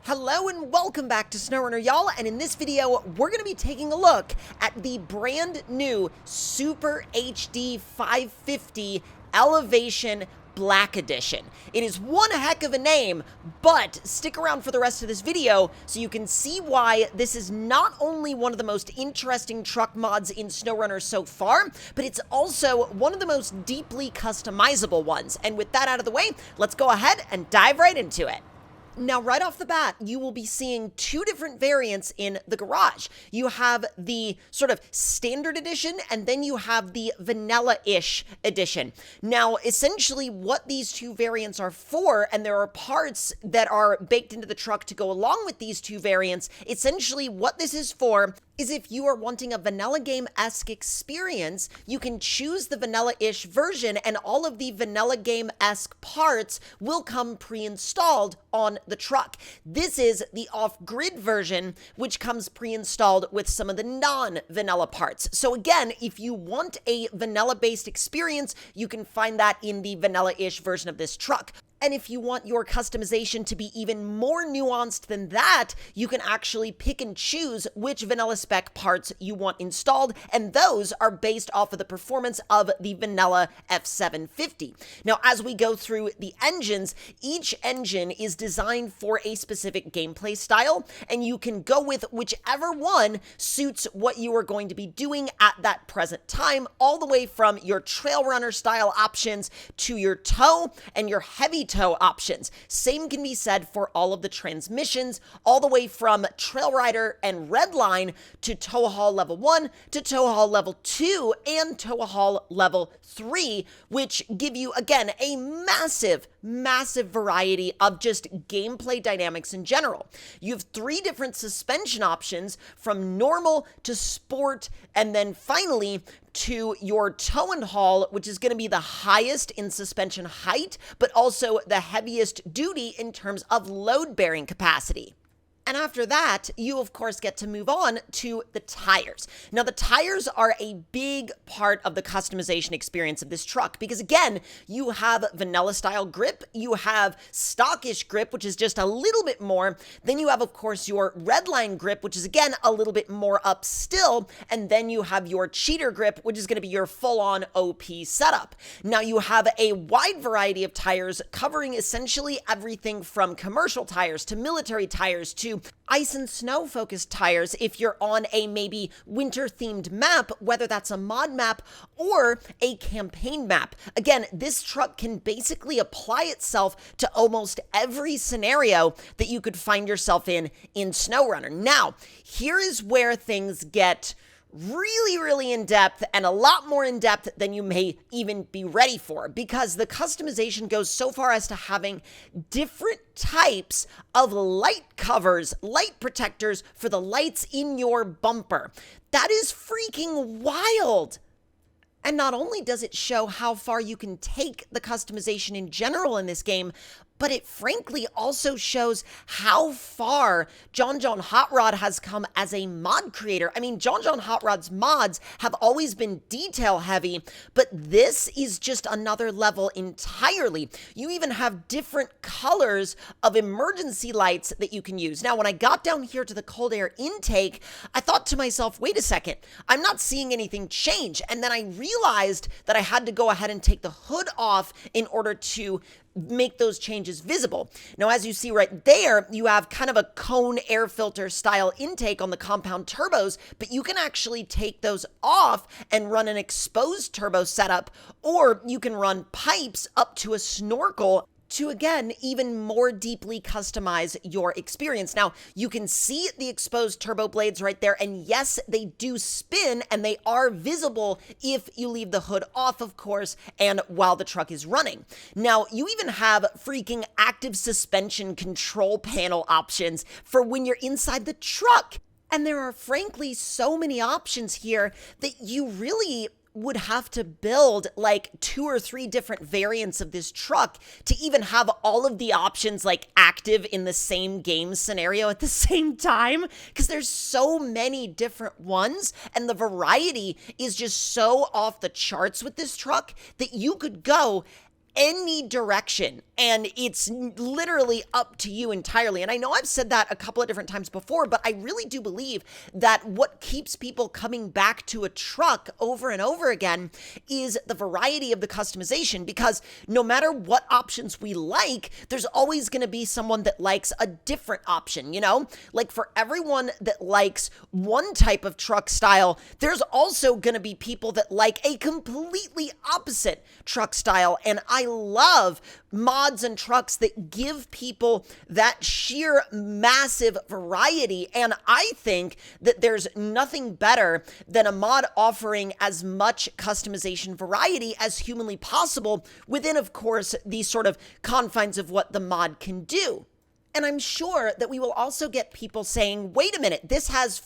Hello and welcome back to SnowRunner, y'all, and in this video, we're going to be taking a look at the brand new Super HD 550 Elevation Black Edition. It is one heck of a name, but stick around for the rest of this video so you can see why this is not only one of the most interesting truck mods in SnowRunner so far, but it's also one of the most deeply customizable ones. And with that out of the way, let's go ahead and dive right into it. Now, right off the bat, you will be seeing two different variants in the garage. You have the sort of standard edition, and then you have the vanilla-ish edition. Now, essentially what these two variants are for, and there are parts that are baked into the truck to go along with these two variants, essentially what this is for is if you are wanting a vanilla game-esque experience, you can choose the vanilla-ish version and all of the vanilla game-esque parts will come pre-installed on the truck. This is the off-grid version, which comes pre-installed with some of the non-vanilla parts. So again, if you want a vanilla-based experience, you can find that in the vanilla-ish version of this truck. And if you want your customization to be even more nuanced than that, you can actually pick and choose which vanilla spec parts you want installed, and those are based off of the performance of the vanilla F750. Now, as we go through the engines, each engine is designed for a specific gameplay style, and you can go with whichever one suits what you are going to be doing at that present time, all the way from your trail runner style options to your tow and your heavy tow options. Same can be said for all of the transmissions, all the way from Trail Rider and Redline to Tow Haul Level 1 to Tow Haul Level 2 and Tow Haul Level 3, which give you, again, a massive variety of just gameplay dynamics in general. You have three different suspension options from normal to sport, and then finally to your tow and haul, which is going to be the highest in suspension height, but also the heaviest duty in terms of load bearing capacity. And after that, you of course get to move on to the tires. Now, the tires are a big part of the customization experience of this truck because, again, you have vanilla style grip, you have stockish grip, which is just a little bit more. Then you have, of course, your redline grip, which is, again, a little bit more up still. And then you have your cheater grip, which is going to be your full-on OP setup. Now, you have a wide variety of tires covering essentially everything from commercial tires to military tires to ice and snow focused tires if you're on a maybe winter themed map, whether that's a mod map or a campaign map. Again, this truck can basically apply itself to almost every scenario that you could find yourself in SnowRunner. Now, here is where things get really in depth, and a lot more in depth than you may even be ready for, because the customization goes so far as to having different types of light covers, light protectors for the lights in your bumper. That is freaking wild. And not only does it show how far you can take the customization in general in this game, but it frankly also shows how far John Hot Rod has come as a mod creator. I mean, John Hot Rod's mods have always been detail heavy, but this is just another level entirely. You even have different colors of emergency lights that you can use. Now, when I got down here to the cold air intake, I thought to myself, wait a second, I'm not seeing anything change. And then I realized that I had to go ahead and take the hood off in order to make those changes visible. Now, as you see right there, you have kind of a cone air filter style intake on the compound turbos, but you can actually take those off and run an exposed turbo setup, or you can run pipes up to a snorkel to, again, even more deeply customize your experience. Now, you can see the exposed turbo blades right there, and yes, they do spin, and they are visible if you leave the hood off, of course, and while the truck is running. Now, you even have freaking active suspension control panel options for when you're inside the truck. And there are, frankly, so many options here that you really would have to build like 2 or 3 different variants of this truck to even have all of the options like active in the same game scenario at the same time, because there's so many different ones and the variety is just so off the charts with this truck that you could go any direction, and it's literally up to you entirely. And I know I've said that a couple of different times before, but I really do believe that what keeps people coming back to a truck over and over again is the variety of the customization, because no matter what options we like, there's always going to be someone that likes a different option, you know? Like, for everyone that likes one type of truck style, there's also going to be people that like a completely opposite truck style. And I love mods and trucks that give people that sheer massive variety. And I think that there's nothing better than a mod offering as much customization variety as humanly possible within, of course, the sort of confines of what the mod can do. And I'm sure that we will also get people saying, wait a minute, this has,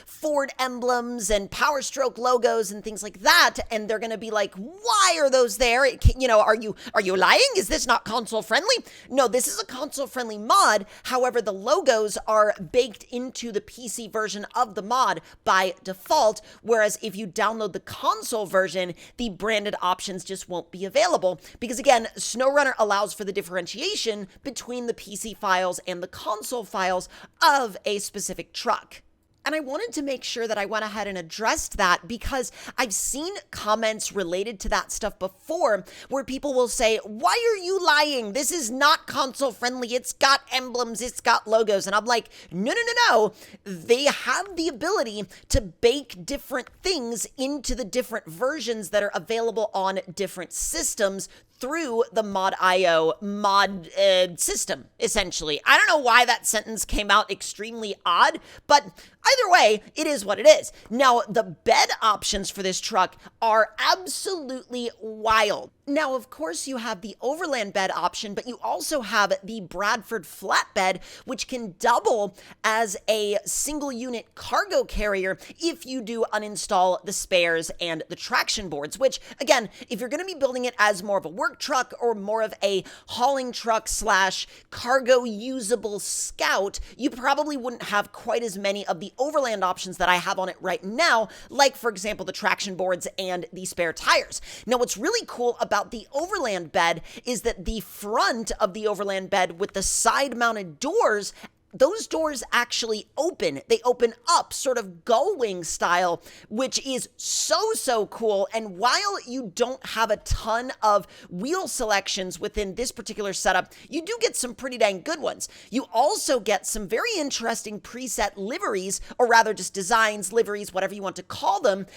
Ford emblems and Power Stroke logos and things like that. And they're going to be like, why are those there? Are you lying? Is this not console friendly? No, this is a console friendly mod. However, the logos are baked into the PC version of the mod by default. Whereas if you download the console version, the branded options just won't be available. Because again, SnowRunner allows for the differentiation between the PC files and the console files of a specific truck. And I wanted to make sure that I went ahead and addressed that, because I've seen comments related to that stuff before where people will say, why are you lying? This is not console friendly. It's got emblems. It's got logos. And I'm like, no. They have the ability to bake different things into the different versions that are available on different systems through the mod.io mod system, essentially. I don't know why that sentence came out extremely odd, but either way, it is what it is. Now, the bed options for this truck are absolutely wild. Now, of course, you have the overland bed option, but you also have the Bradford flatbed, which can double as a single unit cargo carrier if you do uninstall the spares and the traction boards, which, again, if you're going to be building it as more of a work truck or more of a hauling truck / cargo usable scout, you probably wouldn't have quite as many of the overland options that I have on it right now, like, for example, the traction boards and the spare tires. Now, what's really cool about the overland bed is that the front of the overland bed with the side mounted doors, those doors actually open. They open up sort of gull wing style, which is so cool. And while you don't have a ton of wheel selections within this particular setup, you do get some pretty dang good ones. You also get some very interesting preset liveries, or rather just designs, liveries, whatever you want to call them.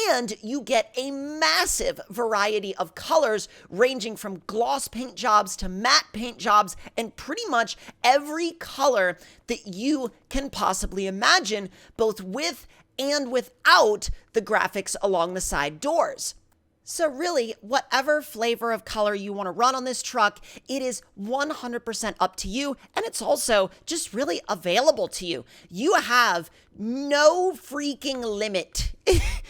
And you get a massive variety of colors ranging from gloss paint jobs to matte paint jobs, and pretty much every color that you can possibly imagine, both with and without the graphics along the side doors. So really, whatever flavor of color you want to run on this truck, it is 100% up to you, and it's also just really available to you. You have no freaking limit.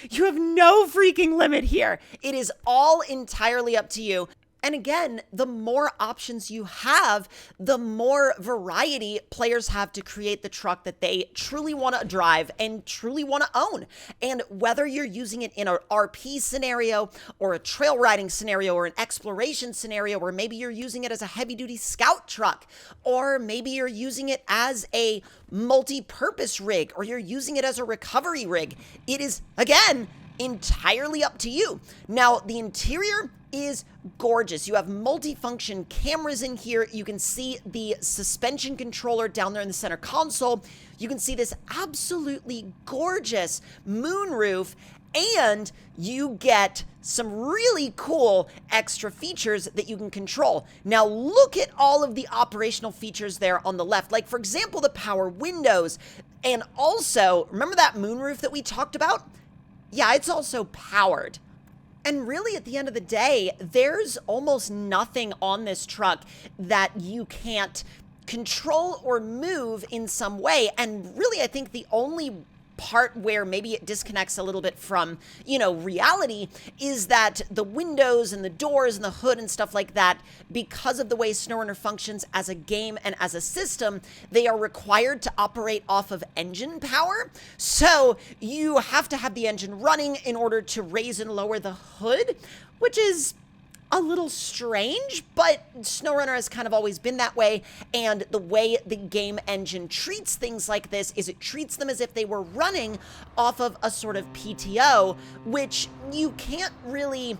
You have no freaking limit here. It is all entirely up to you. And again, the more options you have, the more variety players have to create the truck that they truly want to drive and truly want to own. And whether you're using it in an RP scenario or a trail riding scenario or an exploration scenario, or maybe you're using it as a heavy-duty scout truck, or maybe you're using it as a multi-purpose rig, or you're using it as a recovery rig, it is, again, entirely up to you. Now, the interior is gorgeous. You have multifunction cameras in here. You can see the suspension controller down there in the center console. You can see this absolutely gorgeous moonroof, and you get some really cool extra features that you can control. Now, look at all of the operational features there on the left. Like, for example, the power windows. And also, remember that moonroof that we talked about? Yeah, it's also powered. And really, at the end of the day, there's almost nothing on this truck that you can't control or move in some way. And really, I think the only part where maybe it disconnects a little bit from, reality is that the windows and the doors and the hood and stuff like that, because of the way SnowRunner functions as a game and as a system, they are required to operate off of engine power. So you have to have the engine running in order to raise and lower the hood, which is a little strange, but SnowRunner has kind of always been that way, and the way the game engine treats things like this is it treats them as if they were running off of a sort of PTO, which you can't really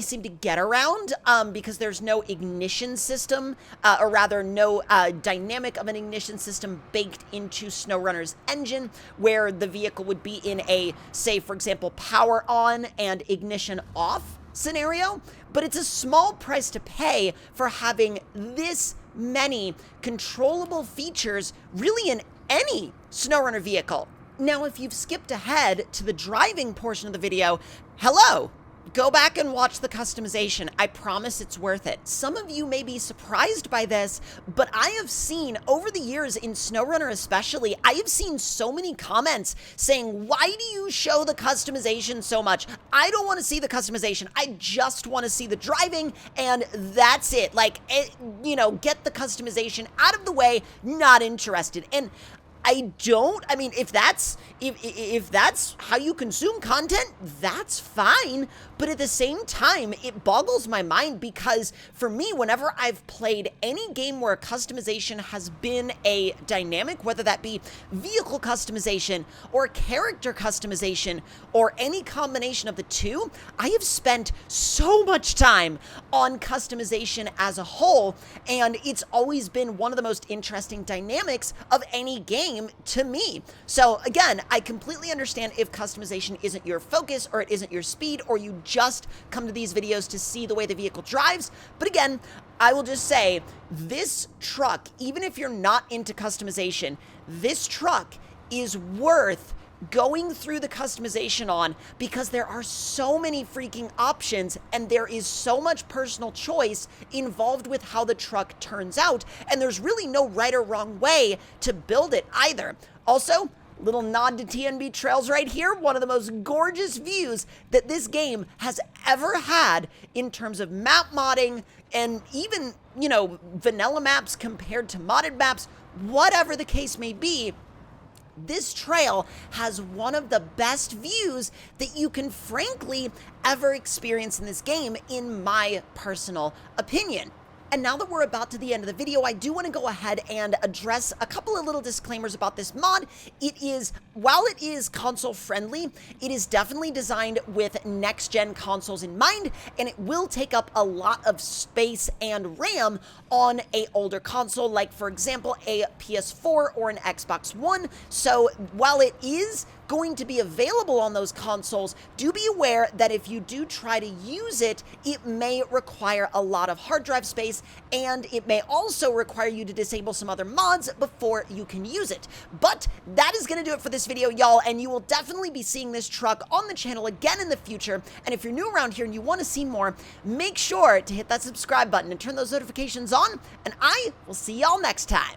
seem to get around because there's no ignition system, or rather no dynamic of an ignition system baked into SnowRunner's engine, where the vehicle would be in a, say, for example, power on and ignition off scenario, but it's a small price to pay for having this many controllable features really in any SnowRunner vehicle. Now, if you've skipped ahead to the driving portion of the video, hello! Go back and watch the customization. I promise it's worth it. Some of you may be surprised by this, but I have seen over the years in SnowRunner especially, I have seen so many comments saying, why do you show the customization so much? I don't want to see the customization. I just want to see the driving, and that's it. Like, get the customization out of the way, not interested. And I mean, if that's how you consume content, that's fine. But at the same time, it boggles my mind because for me, whenever I've played any game where customization has been a dynamic, whether that be vehicle customization or character customization or any combination of the two, I have spent so much time on customization as a whole, and it's always been one of the most interesting dynamics of any game to me. So again, I completely understand if customization isn't your focus or it isn't your speed, or you just come to these videos to see the way the vehicle drives. But again, I will just say this truck, even if you're not into customization, this truck is worth going through the customization on because there are so many freaking options and there is so much personal choice involved with how the truck turns out, and there's really no right or wrong way to build it either. Also, little nod to TNB Trails right here, one of the most gorgeous views that this game has ever had in terms of map modding and even, vanilla maps compared to modded maps, whatever the case may be. This trail has one of the best views that you can frankly ever experience in this game, in my personal opinion. And now that we're about to the end of the video, I do want to go ahead and address a couple of little disclaimers about this mod. While it is console friendly, it is definitely designed with next-gen consoles in mind, and it will take up a lot of space and RAM on a older console, like for example, a PS4 or an Xbox One. So while it is going to be available on those consoles, do be aware that if you do try to use it, it may require a lot of hard drive space, and it may also require you to disable some other mods before you can use it. But that is going to do it for this video, y'all, and you will definitely be seeing this truck on the channel again in the future. And if you're new around here and you want to see more, make sure to hit that subscribe button and turn those notifications on, and I will see y'all next time.